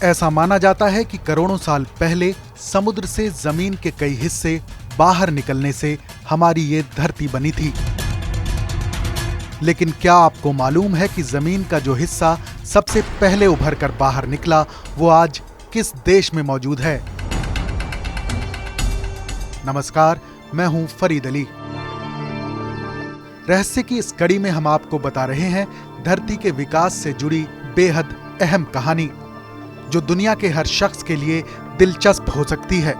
ऐसा माना जाता है कि करोड़ों साल पहले समुद्र से जमीन के कई हिस्से बाहर निकलने से हमारी ये धरती बनी थी। लेकिन क्या आपको मालूम है कि जमीन का जो हिस्सा सबसे पहले उभर कर बाहर निकला वो आज किस देश में मौजूद है? नमस्कार, मैं हूं फरीद अली। रहस्य की इस कड़ी में हम आपको बता रहे हैं धरती के विकास से जुड़ी बेहद अहम कहानी, जो दुनिया के हर शख्स के लिए दिलचस्प हो सकती है।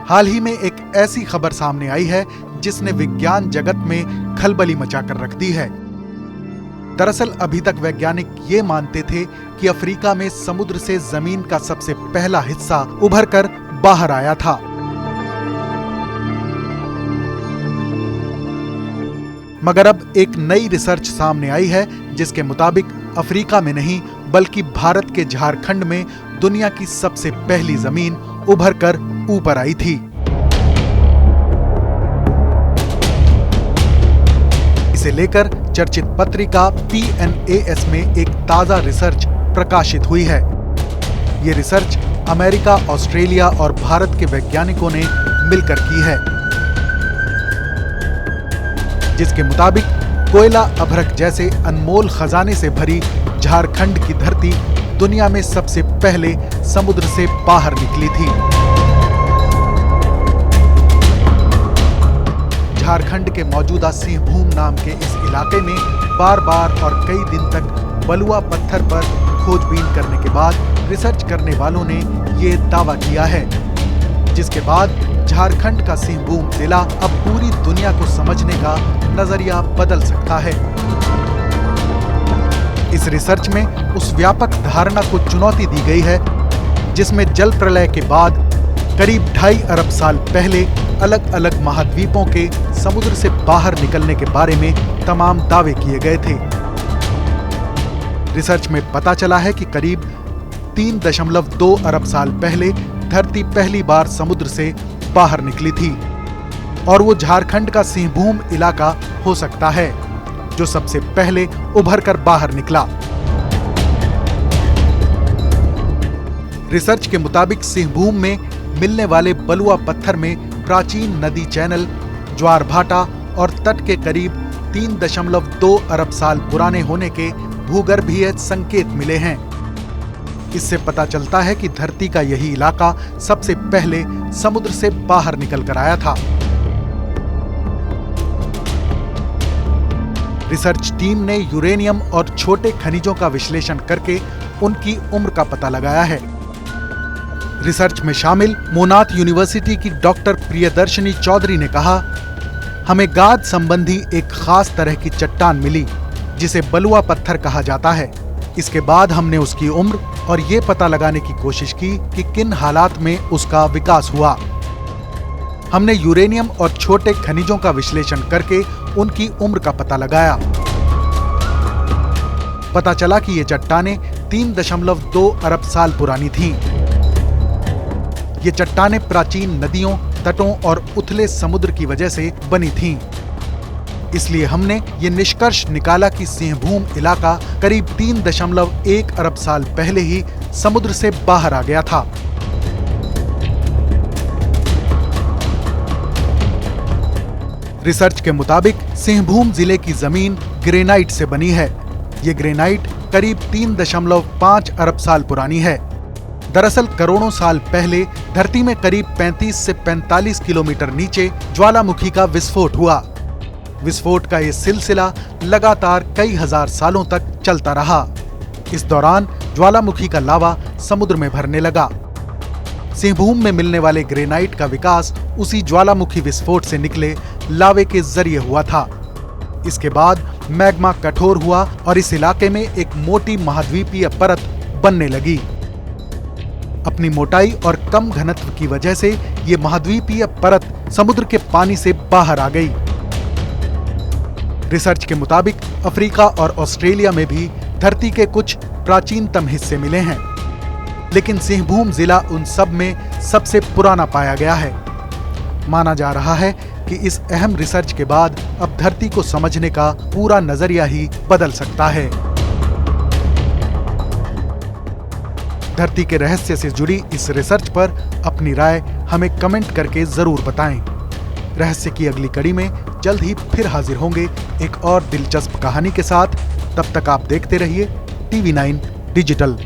हाल ही में एक ऐसी खबर सामने आई है जिसने विज्ञान जगत में खलबली मचाकर रख दी है। दरअसल अभी तक वैज्ञानिक ये मानते थे कि अफ्रीका में समुद्र से जमीन का सबसे पहला हिस्सा उभर कर बाहर आया था। मगर अब एक नई रिसर्च सामने आई है जिसके मुताबिक अफ्रीका में नहीं बल्कि भारत के झारखंड में दुनिया की सबसे पहली जमीन उभर कर ऊपर आई थी। इसे लेकर चर्चित पत्रिका PNAS में एक ताजा रिसर्च प्रकाशित हुई है। ये रिसर्च अमेरिका, ऑस्ट्रेलिया और भारत के वैज्ञानिकों ने मिलकर की है, जिसके मुताबिक कोयला अभ्रक जैसे अनमोल खजाने से भरी झारखंड की धरती दुनिया में सबसे पहले समुद्र से बाहर निकली थी। झारखंड के मौजूदा सिंहभूम नाम के इस इलाके में बार बार और कई दिन तक बलुआ पत्थर पर खोजबीन करने के बाद रिसर्च करने वालों ने ये दावा किया है, जिसके बाद झारखंड का सिंहभूम जिला अब पूरी दुनिया को समझने का नजरिया बदल सकता है। इस रिसर्च में उस व्यापक धारणा को चुनौती दी गई है जिसमें जल प्रलय के बाद करीब 2.5 अरब साल पहले अलग अलग महाद्वीपों के समुद्र से बाहर निकलने के बारे में तमाम दावे किए गए थे। रिसर्च में पता चला है कि करीब 3.2 अरब साल पहले धरती पहली बार समुद्र से बाहर निकली थी और वो झारखंड का सिंहभूम इलाका हो सकता है जो सबसे पहले उभर कर बाहर निकला। रिसर्च के मुताबिक सिंहभूम में मिलने वाले बलुआ पत्थर में प्राचीन नदी चैनल, ज्वार भाटा और तट के करीब 3.2 अरब साल पुराने होने के भूगर्भीय संकेत मिले हैं। इससे पता चलता है कि धरती का यही इलाका सबसे पहले समुद्र से बाहर निकल कर आया था। रिसर्च टीम ने यूरेनियम और छोटे खनिजों का विश्लेषण करके उनकी उम्र का पता लगाया है। रिसर्च में शामिल मोनाथ यूनिवर्सिटी की डॉक्टर प्रियदर्शनी चौधरी ने कहा, हमें गाद संबंधी एक खास तरह की चट्टान मिली जिसे बलुआ पत्थर कहा जाता है। इसके बाद हमने उसकी उम्र और ये पता लगाने की कोशिश की कि किन हालात में उसका विकास हुआ। हमने यूरेनियम और छोटे खनिजों का विश्लेषण करके उनकी उम्र का पता लगाया। पता चला कि ये चट्टानें 3.2 अरब साल पुरानी थीं। ये चट्टानें प्राचीन नदियों, तटों और उथले समुद्र की वजह से बनी थीं। इसलिए हमने ये निष्कर्ष निकाला कि सिंहभूम इलाका करीब 3.1 अरब साल पहले ही समुद्र से बाहर आ गया था। रिसर्च के मुताबिक सिंहभूम जिले की जमीन ग्रेनाइट से बनी है। ये ग्रेनाइट करीब 3.5 अरब साल पुरानी है। दरअसल करोड़ों साल पहले धरती में करीब 35 से 45 किलोमीटर नीचे ज्वालामुखी का विस्फोट हुआ। विस्फोट का ये सिलसिला लगातार कई हजार सालों तक चलता रहा। इस दौरान ज्वालामुखी का लावा समुद्र में भरने लगा। सिंहभूम में मिलने वाले ग्रेनाइट का विकास उसी ज्वालामुखी विस्फोट से निकले लावे के जरिए हुआ था। इसके बाद मैग्मा कठोर हुआ और इस इलाके में एक मोटी महाद्वीपीय परत बनने लगी। अपनी मोटाई और कम घनत्व की वजह से ये महाद्वीपीय परत समुद्र के पानी से बाहर आ गई। रिसर्च के मुताबिक अफ्रीका और ऑस्ट्रेलिया में भी धरती के कुछ प्राचीनतम हिस्से मिले हैं, लेकिन सिंहभूम जिला उन सब में सबसे पुराना पाया गया है। माना जा रहा है कि इस अहम रिसर्च के बाद अब धरती को समझने का पूरा नजरिया ही बदल सकता है। धरती के रहस्य से जुड़ी इस रिसर्च पर अपनी राय हमें कमेंट करके जरूर बताएं। रहस्य की अगली कड़ी में जल्द ही फिर हाजिर होंगे एक और दिलचस्प कहानी के साथ। तब तक आप देखते रहिए TV9 डिजिटल।